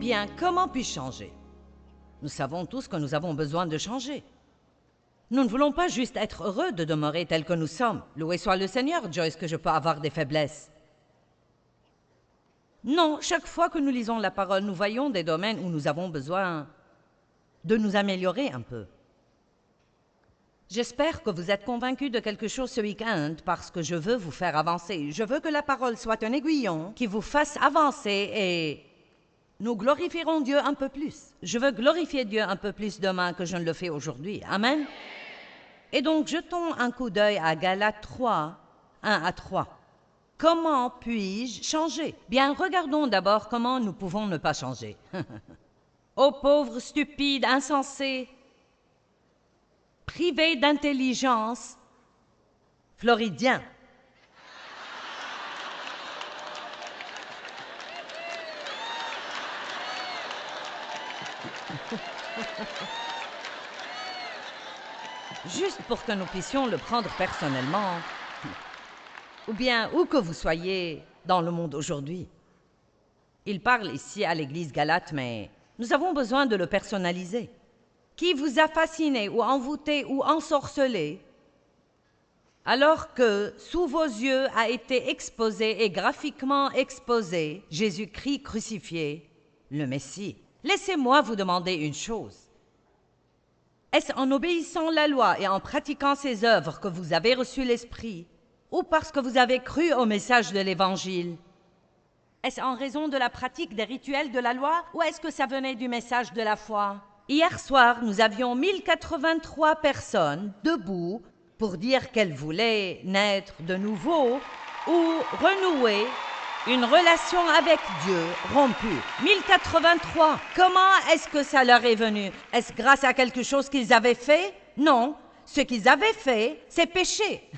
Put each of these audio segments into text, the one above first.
Bien, comment puis-je changer? Nous savons tous que nous avons besoin de changer. Nous ne voulons pas juste être heureux de demeurer tels que nous sommes. Loué soit le Seigneur, Joyce, que je peux avoir des faiblesses. Non, chaque fois que nous lisons la parole, nous voyons des domaines où nous avons besoin de nous améliorer un peu. J'espère que vous êtes convaincus de quelque chose ce week-end parce que je veux vous faire avancer. Je veux que la parole soit un aiguillon qui vous fasse avancer et nous glorifierons Dieu un peu plus. Je veux glorifier Dieu un peu plus demain que je ne le fais aujourd'hui. Amen. Et donc, jetons un coup d'œil à Galates 3, 1 à 3. Comment puis-je changer? Bien, regardons d'abord comment nous pouvons ne pas changer. Ô pauvres, stupides, insensés, privés d'intelligence, Floridiens. Juste pour que nous puissions le prendre personnellement, ou bien où que vous soyez dans le monde aujourd'hui. Il parle ici à l'église Galate, mais nous avons besoin de le personnaliser. Qui vous a fasciné ou envoûté ou ensorcelé, alors que sous vos yeux a été exposé et graphiquement exposé Jésus-Christ crucifié, le Messie. Laissez-moi vous demander une chose. Est-ce en obéissant la loi et en pratiquant ses œuvres que vous avez reçu l'Esprit, ou parce que vous avez cru au message de l'Évangile? Est-ce en raison de la pratique des rituels de la loi, ou est-ce que ça venait du message de la foi? Hier soir, nous avions 1083 personnes debout pour dire qu'elles voulaient naître de nouveau ou renouer une relation avec Dieu rompue. 1083. Comment est-ce que ça leur est venu? Est-ce grâce à quelque chose qu'ils avaient fait? Non. Ce qu'ils avaient fait, c'est péché.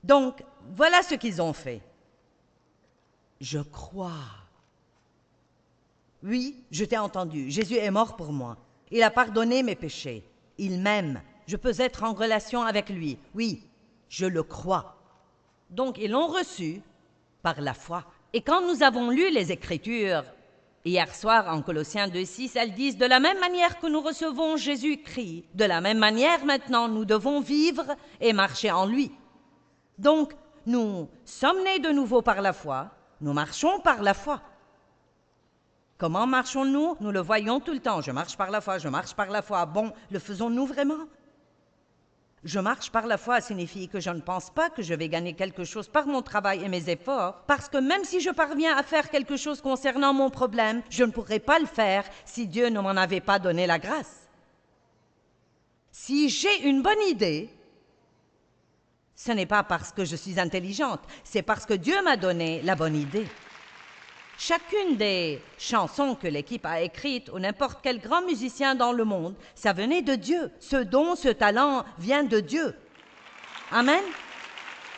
Donc, voilà ce qu'ils ont fait. Je crois. Oui, je t'ai entendu. Jésus est mort pour moi. Il a pardonné mes péchés. Il m'aime. Je peux être en relation avec lui. Oui, je le crois. Donc, ils l'ont reçu par la foi. Et quand nous avons lu les Écritures, hier soir en Colossiens 2,6, elles disent « De la même manière que nous recevons Jésus-Christ, de la même manière maintenant nous devons vivre et marcher en lui. » Donc, nous sommes nés de nouveau par la foi, nous marchons par la foi. Comment marchons-nous? Nous le voyons tout le temps. Je marche par la foi, je marche par la foi. Bon, le faisons-nous vraiment? Je marche par la foi signifie que je ne pense pas que je vais gagner quelque chose par mon travail et mes efforts, parce que même si je parviens à faire quelque chose concernant mon problème, je ne pourrais pas le faire si Dieu ne m'en avait pas donné la grâce. Si j'ai une bonne idée, ce n'est pas parce que je suis intelligente, c'est parce que Dieu m'a donné la bonne idée. Chacune des chansons que l'équipe a écrites, ou n'importe quel grand musicien dans le monde, ça venait de Dieu. Ce don, ce talent vient de Dieu. Amen.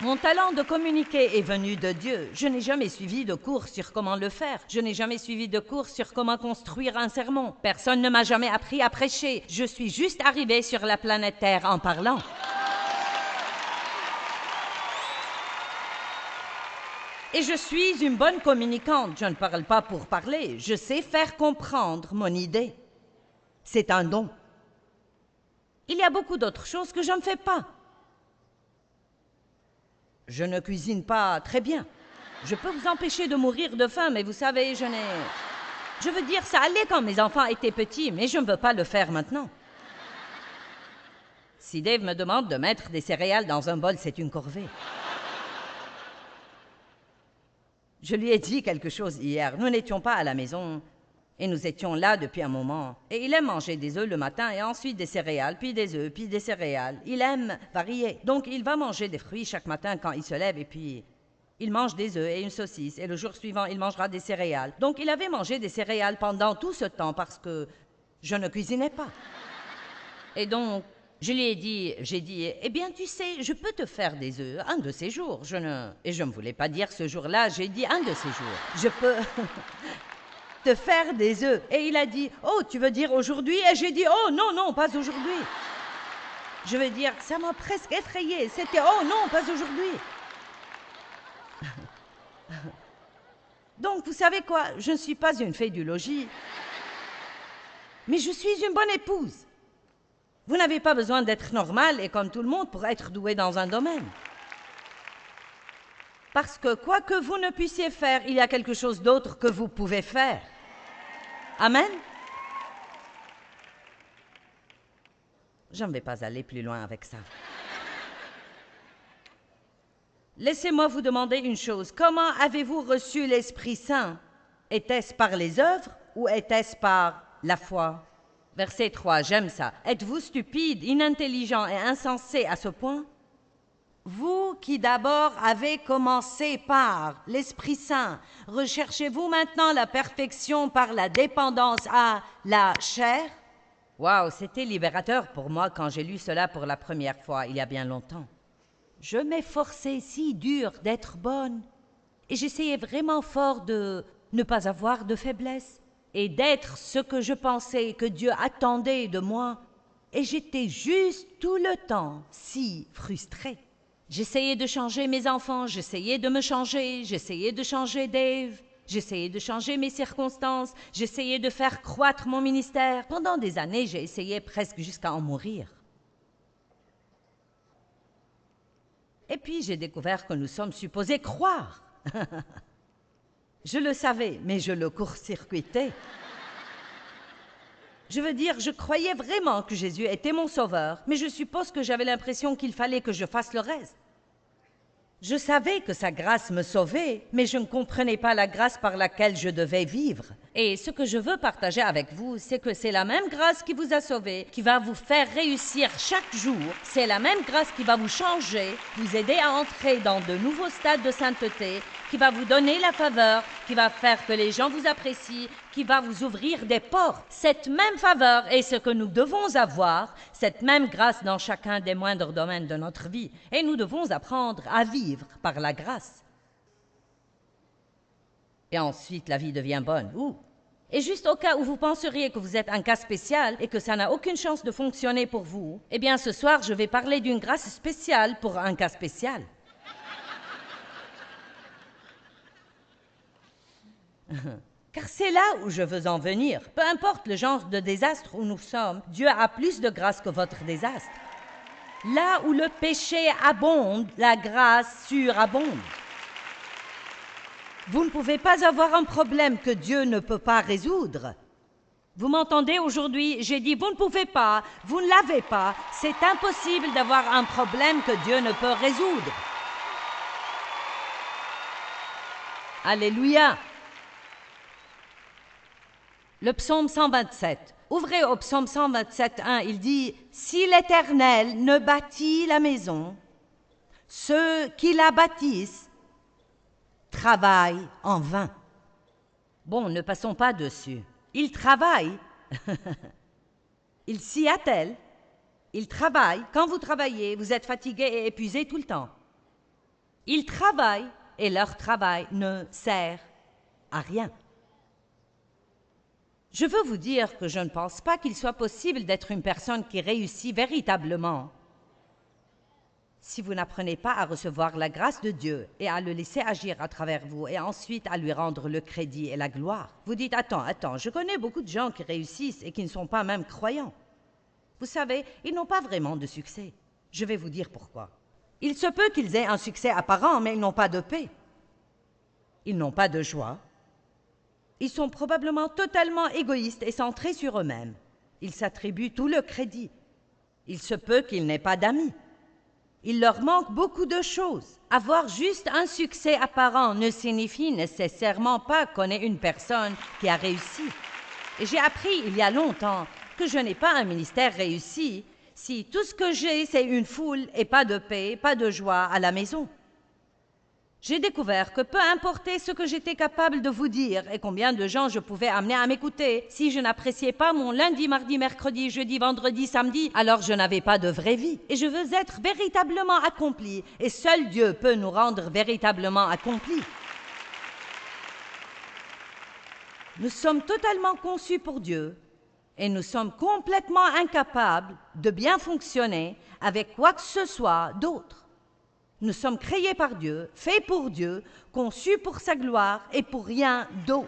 Mon talent de communiquer est venu de Dieu. Je n'ai jamais suivi de cours sur comment le faire. Je n'ai jamais suivi de cours sur comment construire un sermon. Personne ne m'a jamais appris à prêcher. Je suis juste arrivée sur la planète Terre en parlant. Et je suis une bonne communicante. Je ne parle pas pour parler. Je sais faire comprendre mon idée. C'est un don. Il y a beaucoup d'autres choses que je ne fais pas. Je ne cuisine pas très bien. Je peux vous empêcher de mourir de faim, mais vous savez, je veux dire, ça allait quand mes enfants étaient petits, mais je ne veux pas le faire maintenant. Si Dave me demande de mettre des céréales dans un bol, c'est une corvée. Je lui ai dit quelque chose hier. Nous n'étions pas à la maison et nous étions là depuis un moment. Et il aime manger des œufs le matin et ensuite des céréales, puis des œufs, puis des céréales. Il aime varier. Donc il va manger des fruits chaque matin quand il se lève et puis il mange des œufs et une saucisse. Et le jour suivant, il mangera des céréales. Donc il avait mangé des céréales pendant tout ce temps parce que je ne cuisinais pas. Et donc, j'ai dit, eh bien, tu sais, je peux te faire des œufs un de ces jours. Et je ne voulais pas dire ce jour-là, j'ai dit un de ces jours. Je peux te faire des œufs. Et il a dit, oh, tu veux dire aujourd'hui? Et j'ai dit, oh, non, non, pas aujourd'hui. Je veux dire, ça m'a presque effrayée. C'était, oh, non, pas aujourd'hui. Donc, vous savez quoi? Je ne suis pas une fée du logis, mais je suis une bonne épouse. Vous n'avez pas besoin d'être normal et comme tout le monde pour être doué dans un domaine. Parce que quoi que vous ne puissiez faire, il y a quelque chose d'autre que vous pouvez faire. Amen? Je ne vais pas aller plus loin avec ça. Laissez-moi vous demander une chose. Comment avez-vous reçu l'Esprit Saint? Était-ce par les œuvres ou était-ce par la foi? Verset 3, j'aime ça. Êtes-vous stupide, inintelligent et insensé à ce point? Vous qui d'abord avez commencé par l'Esprit Saint, recherchez-vous maintenant la perfection par la dépendance à la chair? Waouh, c'était libérateur pour moi quand j'ai lu cela pour la première fois, il y a bien longtemps. Je m'efforçais si dur d'être bonne et j'essayais vraiment fort de ne pas avoir de faiblesse et d'être ce que je pensais que Dieu attendait de moi. Et j'étais juste tout le temps si frustrée. J'essayais de changer mes enfants, j'essayais de me changer, j'essayais de changer Dave, j'essayais de changer mes circonstances, j'essayais de faire croître mon ministère. Pendant des années, j'ai essayé presque jusqu'à en mourir. Et puis j'ai découvert que nous sommes supposés croire. Je le savais, mais je le court-circuitais. Je veux dire, je croyais vraiment que Jésus était mon sauveur, mais je suppose que j'avais l'impression qu'il fallait que je fasse le reste. Je savais que sa grâce me sauvait, mais je ne comprenais pas la grâce par laquelle je devais vivre. Et ce que je veux partager avec vous, c'est que c'est la même grâce qui vous a sauvé, qui va vous faire réussir chaque jour. C'est la même grâce qui va vous changer, vous aider à entrer dans de nouveaux stades de sainteté, qui va vous donner la faveur, qui va faire que les gens vous apprécient, qui va vous ouvrir des portes. Cette même faveur est ce que nous devons avoir, cette même grâce dans chacun des moindres domaines de notre vie. Et nous devons apprendre à vivre par la grâce. Et ensuite, la vie devient bonne. Et juste au cas où vous penseriez que vous êtes un cas spécial et que ça n'a aucune chance de fonctionner pour vous, eh bien ce soir, je vais parler d'une grâce spéciale pour un cas spécial. Car c'est là où je veux en venir. Peu importe le genre de désastre où nous sommes, Dieu a plus de grâce que votre désastre. Là où le péché abonde, la grâce surabonde. Vous ne pouvez pas avoir un problème que Dieu ne peut pas résoudre. Vous m'entendez aujourd'hui? J'ai dit, vous ne pouvez pas, vous ne l'avez pas. C'est impossible d'avoir un problème que Dieu ne peut résoudre. Alléluia! Le psaume 127. Ouvrez au psaume 127.1, il dit « Si l'Éternel ne bâtit la maison, ceux qui la bâtissent travaillent en vain. » Bon, ne passons pas dessus. Ils travaillent. Ils s'y attellent. Ils travaillent. Quand vous travaillez, vous êtes fatigué et épuisé tout le temps. Ils travaillent et leur travail ne sert à rien. Je veux vous dire que je ne pense pas qu'il soit possible d'être une personne qui réussit véritablement si vous n'apprenez pas à recevoir la grâce de Dieu et à le laisser agir à travers vous et ensuite à lui rendre le crédit et la gloire. Vous dites, attends, je connais beaucoup de gens qui réussissent et qui ne sont pas même croyants. Vous savez, ils n'ont pas vraiment de succès. Je vais vous dire pourquoi. Il se peut qu'ils aient un succès apparent, mais ils n'ont pas de paix. Ils n'ont pas de joie. Ils sont probablement totalement égoïstes et centrés sur eux-mêmes. Ils s'attribuent tout le crédit. Il se peut qu'ils n'aient pas d'amis. Il leur manque beaucoup de choses. Avoir juste un succès apparent ne signifie nécessairement pas qu'on est une personne qui a réussi. Et j'ai appris il y a longtemps que je n'ai pas un ministère réussi si tout ce que j'ai, c'est une foule et pas de paix, pas de joie à la maison. J'ai découvert que peu importe ce que j'étais capable de vous dire et combien de gens je pouvais amener à m'écouter, si je n'appréciais pas mon lundi, mardi, mercredi, jeudi, vendredi, samedi, alors je n'avais pas de vraie vie. Et je veux être véritablement accompli, et seul Dieu peut nous rendre véritablement accomplis. Nous sommes totalement conçus pour Dieu, et nous sommes complètement incapables de bien fonctionner avec quoi que ce soit d'autre. Nous sommes créés par Dieu, faits pour Dieu, conçus pour sa gloire et pour rien d'autre.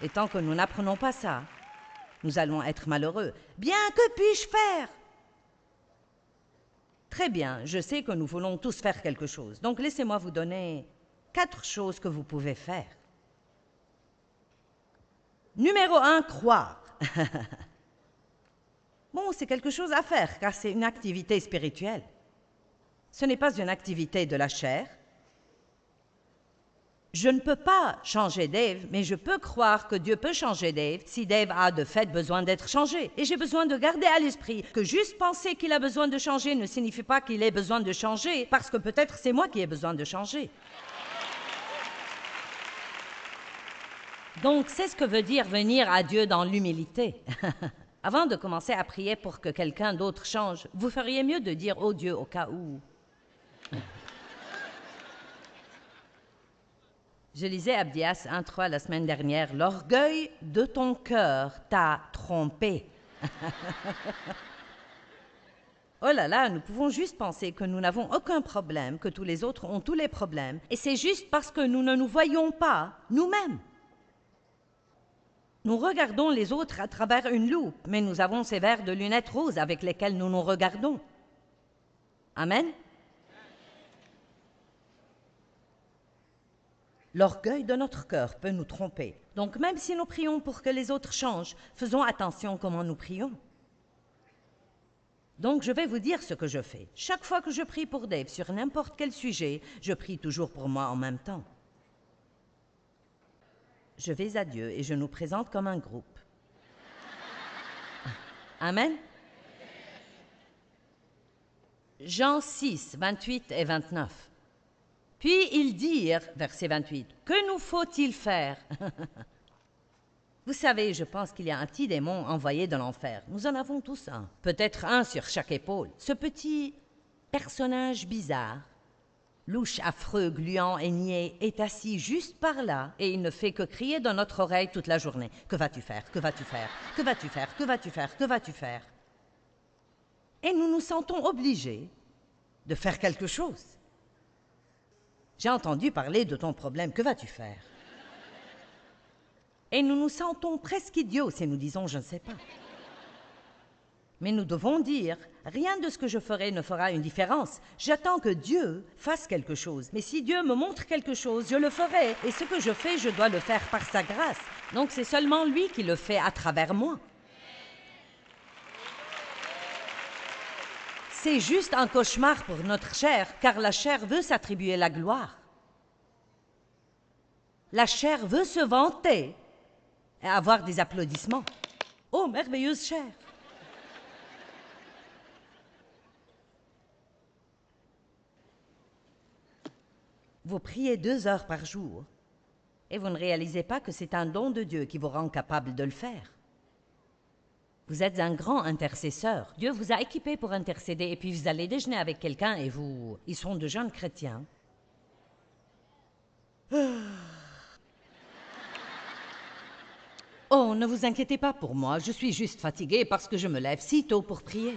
Et tant que nous n'apprenons pas ça, nous allons être malheureux. Bien, que puis-je faire? Très bien, je sais que nous voulons tous faire quelque chose. Donc laissez-moi vous donner 4 choses que vous pouvez faire. Numéro 1, croire. Bon, c'est quelque chose à faire, car c'est une activité spirituelle. Ce n'est pas une activité de la chair. Je ne peux pas changer Dave, mais je peux croire que Dieu peut changer Dave si Dave a de fait besoin d'être changé. Et j'ai besoin de garder à l'esprit que juste penser qu'il a besoin de changer ne signifie pas qu'il ait besoin de changer, parce que peut-être c'est moi qui ai besoin de changer. Donc, c'est ce que veut dire venir à Dieu dans l'humilité. Avant de commencer à prier pour que quelqu'un d'autre change, vous feriez mieux de dire « Oh Dieu » au cas où. Je lisais Abdias 1.3 la semaine dernière. « L'orgueil de ton cœur t'a trompé. » Oh là là, nous pouvons juste penser que nous n'avons aucun problème, que tous les autres ont tous les problèmes. Et c'est juste parce que nous ne nous voyons pas nous-mêmes. Nous regardons les autres à travers une loupe, mais nous avons ces verres de lunettes roses avec lesquels nous nous regardons. Amen. L'orgueil de notre cœur peut nous tromper. Donc même si nous prions pour que les autres changent, faisons attention comment nous prions. Donc je vais vous dire ce que je fais. Chaque fois que je prie pour Dave sur n'importe quel sujet, je prie toujours pour moi en même temps. Je vais à Dieu et je nous présente comme un groupe. Amen. Jean 6, 28 et 29. Puis ils dirent, verset 28, « Que nous faut-il faire ?» Vous savez, je pense qu'il y a un petit démon envoyé de l'enfer. Nous en avons tous un. Peut-être un sur chaque épaule. Ce petit personnage bizarre, louche, affreux, gluant et niais, est assis juste par là et il ne fait que crier dans notre oreille toute la journée. « Que vas-tu faire? Que vas-tu faire? Que vas-tu faire? Que vas-tu faire? Que vas-tu faire? » Et nous nous sentons obligés de faire quelque chose. J'ai entendu parler de ton problème, que vas-tu faire? Et nous nous sentons presque idiots si nous disons « je ne sais pas ». Mais nous devons dire « rien de ce que je ferai ne fera une différence. J'attends que Dieu fasse quelque chose. Mais si Dieu me montre quelque chose, je le ferai. Et ce que je fais, je dois le faire par sa grâce. Donc c'est seulement lui qui le fait à travers moi. » C'est juste un cauchemar pour notre chair, car la chair veut s'attribuer la gloire. La chair veut se vanter et avoir des applaudissements. Oh, merveilleuse chair! Vous priez 2 heures par jour et vous ne réalisez pas que c'est un don de Dieu qui vous rend capable de le faire. Vous êtes un grand intercesseur. Dieu vous a équipé pour intercéder et puis vous allez déjeuner avec quelqu'un et vous... Ils sont de jeunes chrétiens. Oh, ne vous inquiétez pas pour moi. Je suis juste fatiguée parce que je me lève si tôt pour prier.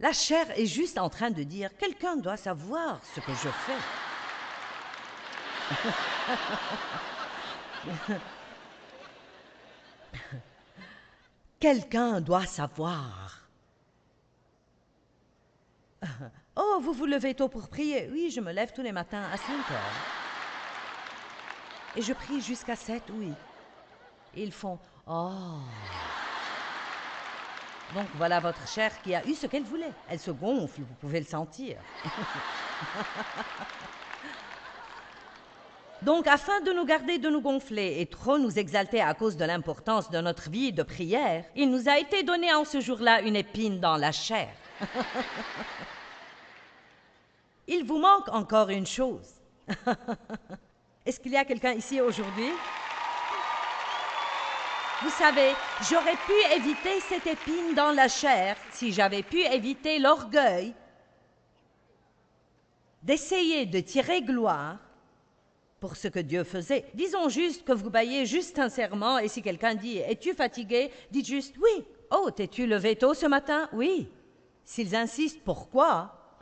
La chair est juste en train de dire « Quelqu'un doit savoir ce que je fais. » Quelqu'un doit savoir. Oh, vous vous levez tôt pour prier? Oui, je me lève tous les matins à 5 heures. Et je prie jusqu'à 7, oui. Et ils font « Oh !» Donc voilà votre chair qui a eu ce qu'elle voulait. Elle se gonfle, vous pouvez le sentir. Donc afin de nous garder de nous gonfler et trop nous exalter à cause de l'importance de notre vie de prière, il nous a été donné en ce jour-là une épine dans la chair. Il vous manque encore une chose. Est-ce qu'il y a quelqu'un ici aujourd'hui? Vous savez, j'aurais pu éviter cette épine dans la chair si j'avais pu éviter l'orgueil d'essayer de tirer gloire pour ce que Dieu faisait. Disons juste que vous baillez juste sincèrement, et si quelqu'un dit « Es-tu fatigué ?» dites juste « Oui. »« Oh, t'es-tu levé tôt ce matin ?»« Oui. » S'ils insistent « Pourquoi ?»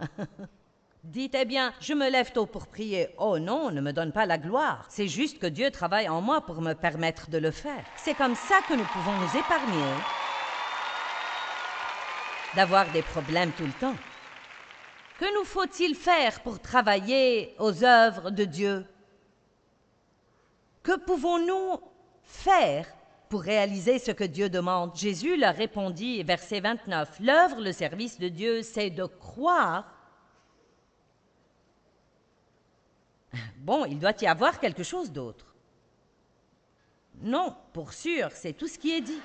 dites « Eh bien, je me lève tôt pour prier. »« Oh non, ne me donne pas la gloire. C'est juste que Dieu travaille en moi pour me permettre de le faire. » C'est comme ça que nous pouvons nous épargner d'avoir des problèmes tout le temps. Que nous faut-il faire pour travailler aux œuvres de Dieu? Que pouvons-nous faire pour réaliser ce que Dieu demande? Jésus leur répondit, verset 29, « L'œuvre, le service de Dieu, c'est de croire. » Bon, il doit y avoir quelque chose d'autre. Non, pour sûr, c'est tout ce qui est dit.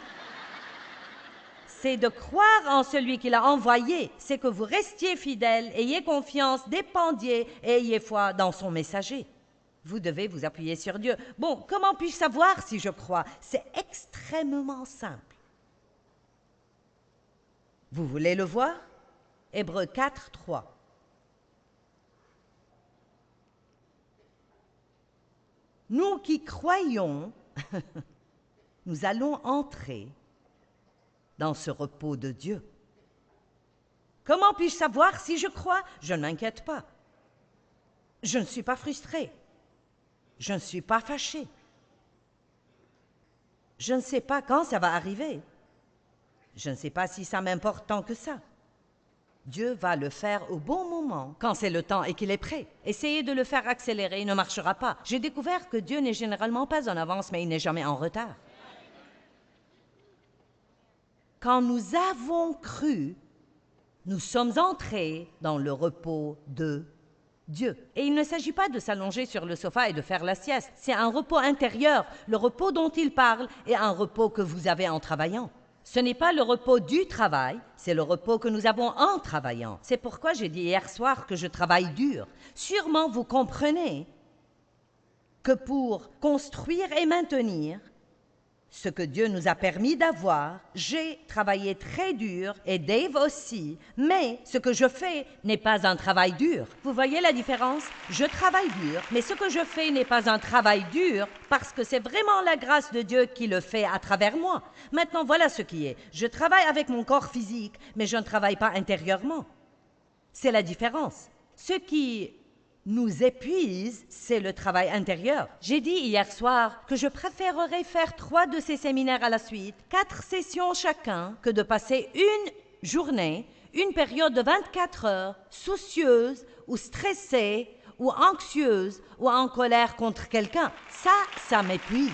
C'est de croire en celui qui l'a envoyé, c'est que vous restiez fidèles, ayez confiance, dépendiez et ayez foi dans son messager. Vous devez vous appuyer sur Dieu. Bon, comment puis-je savoir si je crois? C'est extrêmement simple. Vous voulez le voir? Hébreux 4, 3. Nous qui croyons, nous allons entrer dans ce repos de Dieu. Comment puis-je savoir si je crois? Je ne m'inquiète pas. Je ne suis pas frustré. Je ne suis pas fâché. Je ne sais pas quand ça va arriver. Je ne sais pas si ça m'importe tant que ça. Dieu va le faire au bon moment, quand c'est le temps et qu'il est prêt. Essayez de le faire accélérer, il ne marchera pas. J'ai découvert que Dieu n'est généralement pas en avance, mais il n'est jamais en retard. Quand nous avons cru, nous sommes entrés dans le repos de Dieu. Et il ne s'agit pas de s'allonger sur le sofa et de faire la sieste. C'est un repos intérieur. Le repos dont il parle est un repos que vous avez en travaillant. Ce n'est pas le repos du travail, c'est le repos que nous avons en travaillant. C'est pourquoi j'ai dit hier soir que je travaille dur. Sûrement vous comprenez que pour construire et maintenir ce que Dieu nous a permis d'avoir, j'ai travaillé très dur, et Dave aussi, mais ce que je fais n'est pas un travail dur. Vous voyez la différence? Je travaille dur, mais ce que je fais n'est pas un travail dur parce que c'est vraiment la grâce de Dieu qui le fait à travers moi. Maintenant, voilà ce qui est. Je travaille avec mon corps physique, mais je ne travaille pas intérieurement. C'est la différence. Ce qui nous épuise, c'est le travail intérieur. J'ai dit hier soir que je préférerais faire 3 de ces séminaires à la suite, 4 sessions chacun, que de passer une journée, une période de 24 heures, soucieuse ou stressée ou anxieuse ou en colère contre quelqu'un. Ça m'épuise.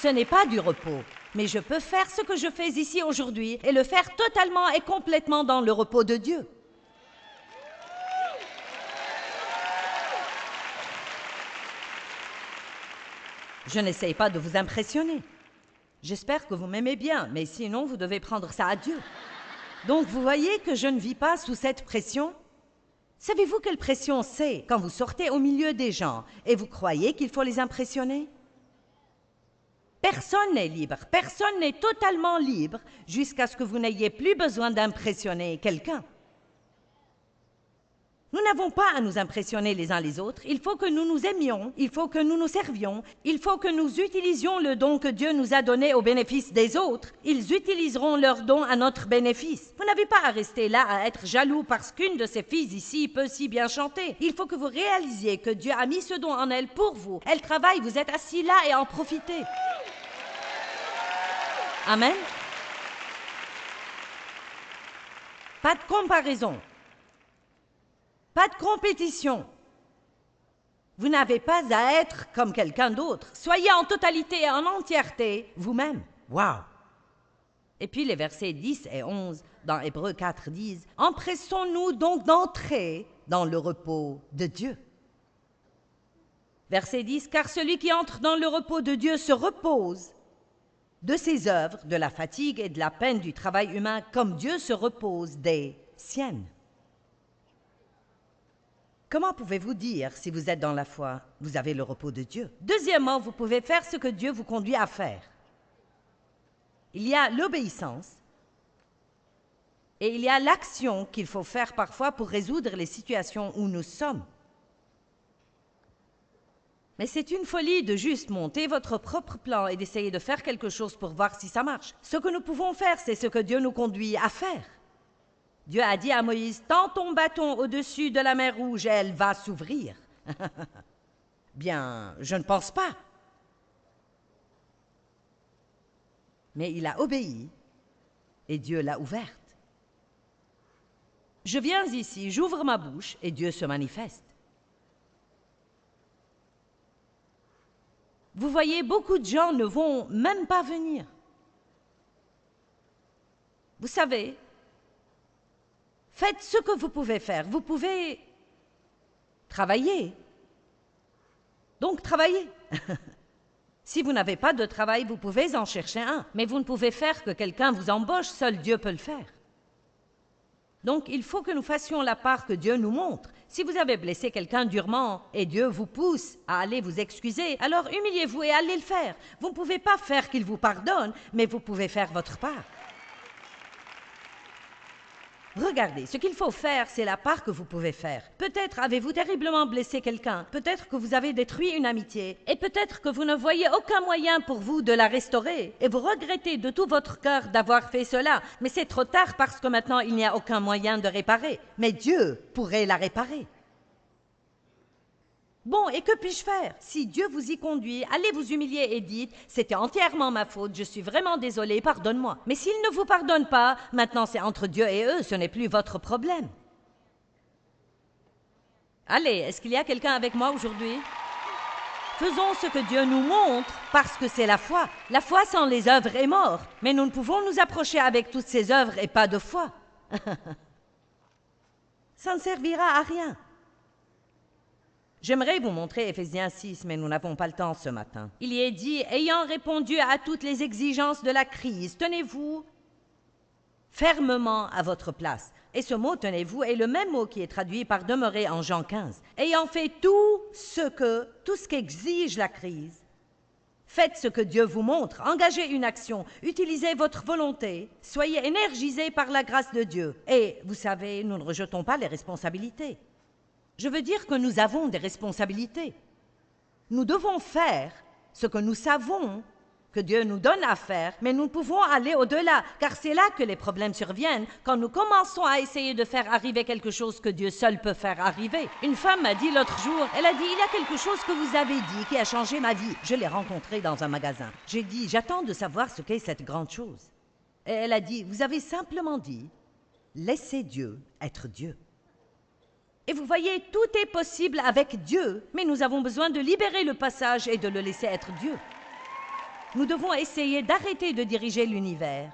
Ce n'est pas du repos, mais je peux faire ce que je fais ici aujourd'hui et le faire totalement et complètement dans le repos de Dieu. Je n'essaye pas de vous impressionner. J'espère que vous m'aimez bien, mais sinon vous devez prendre ça à Dieu. Donc vous voyez que je ne vis pas sous cette pression? Savez-vous quelle pression c'est quand vous sortez au milieu des gens et vous croyez qu'il faut les impressionner? Personne n'est libre, personne n'est totalement libre jusqu'à ce que vous n'ayez plus besoin d'impressionner quelqu'un. Nous n'avons pas à nous impressionner les uns les autres. Il faut que nous nous aimions, il faut que nous nous servions, il faut que nous utilisions le don que Dieu nous a donné au bénéfice des autres. Ils utiliseront leur don à notre bénéfice. Vous n'avez pas à rester là à être jaloux parce qu'une de ces filles ici peut si bien chanter. Il faut que vous réalisiez que Dieu a mis ce don en elle pour vous. Elle travaille, vous êtes assis là et en profitez. Amen. Pas de comparaison. Pas de compétition. Vous n'avez pas à être comme quelqu'un d'autre. Soyez en totalité et en entièreté vous-même. Wow! Et puis les versets 10 et 11 dans Hébreux 4 disent « Empressons-nous donc d'entrer dans le repos de Dieu. » Verset 10 « Car celui qui entre dans le repos de Dieu se repose de ses œuvres, de la fatigue et de la peine du travail humain, comme Dieu se repose des siennes. » Comment pouvez-vous dire, si vous êtes dans la foi, vous avez le repos de Dieu? Deuxièmement, vous pouvez faire ce que Dieu vous conduit à faire. Il y a l'obéissance et il y a l'action qu'il faut faire parfois pour résoudre les situations où nous sommes. Mais c'est une folie de juste monter votre propre plan et d'essayer de faire quelque chose pour voir si ça marche. Ce que nous pouvons faire, c'est ce que Dieu nous conduit à faire. Dieu a dit à Moïse, « Tends ton bâton au-dessus de la mer Rouge et elle va s'ouvrir. » Bien, je ne pense pas. Mais il a obéi et Dieu l'a ouverte. Je viens ici, j'ouvre ma bouche et Dieu se manifeste. Vous voyez, beaucoup de gens ne vont même pas venir. Vous savez, faites ce que vous pouvez faire. Vous pouvez travailler. Donc, travaillez. Si vous n'avez pas de travail, vous pouvez en chercher un. Mais vous ne pouvez faire que quelqu'un vous embauche. Seul Dieu peut le faire. Donc, il faut que nous fassions la part que Dieu nous montre. Si vous avez blessé quelqu'un durement et Dieu vous pousse à aller vous excuser, alors humiliez-vous et allez le faire. Vous ne pouvez pas faire qu'il vous pardonne, mais vous pouvez faire votre part. Regardez, ce qu'il faut faire, c'est la part que vous pouvez faire. Peut-être avez-vous terriblement blessé quelqu'un, peut-être que vous avez détruit une amitié, et peut-être que vous ne voyez aucun moyen pour vous de la restaurer, et vous regrettez de tout votre cœur d'avoir fait cela, mais c'est trop tard parce que maintenant il n'y a aucun moyen de réparer. Mais Dieu pourrait la réparer. Bon, et que puis-je faire? Si Dieu vous y conduit, allez vous humilier et dites « C'était entièrement ma faute, je suis vraiment désolé, pardonne-moi. » Mais s'il ne vous pardonne pas, maintenant c'est entre Dieu et eux, ce n'est plus votre problème. Allez, est-ce qu'il y a quelqu'un avec moi aujourd'hui? Faisons ce que Dieu nous montre, parce que c'est la foi. La foi sans les œuvres est morte, mais nous ne pouvons nous approcher avec toutes ces œuvres et pas de foi. Ça ne servira à rien. J'aimerais vous montrer Éphésiens 6, mais nous n'avons pas le temps ce matin. Il y est dit, ayant répondu à toutes les exigences de la crise, tenez-vous fermement à votre place. Et ce mot, tenez-vous, est le même mot qui est traduit par demeurer en Jean 15. Ayant fait tout ce qu'exige la crise, faites ce que Dieu vous montre, engagez une action, utilisez votre volonté, soyez énergisés par la grâce de Dieu. Et, vous savez, nous ne rejetons pas les responsabilités. Je veux dire que nous avons des responsabilités. Nous devons faire ce que nous savons que Dieu nous donne à faire, mais nous pouvons aller au-delà, car c'est là que les problèmes surviennent, quand nous commençons à essayer de faire arriver quelque chose que Dieu seul peut faire arriver. Une femme m'a dit l'autre jour, elle a dit « Il y a quelque chose que vous avez dit qui a changé ma vie. » Je l'ai rencontrée dans un magasin. J'ai dit « J'attends de savoir ce qu'est cette grande chose. » Et elle a dit « Vous avez simplement dit « Laissez Dieu être Dieu. » Et vous voyez, tout est possible avec Dieu, mais nous avons besoin de libérer le passage et de le laisser être Dieu. Nous devons essayer d'arrêter de diriger l'univers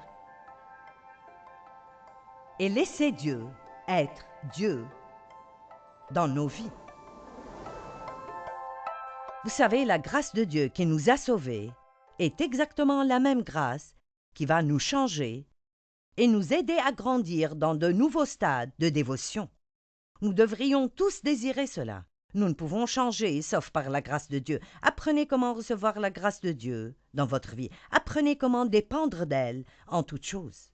et laisser Dieu être Dieu dans nos vies. Vous savez, la grâce de Dieu qui nous a sauvés est exactement la même grâce qui va nous changer et nous aider à grandir dans de nouveaux stades de dévotion. Nous devrions tous désirer cela. Nous ne pouvons changer sauf par la grâce de Dieu. Apprenez comment recevoir la grâce de Dieu dans votre vie. Apprenez comment dépendre d'elle en toutes choses.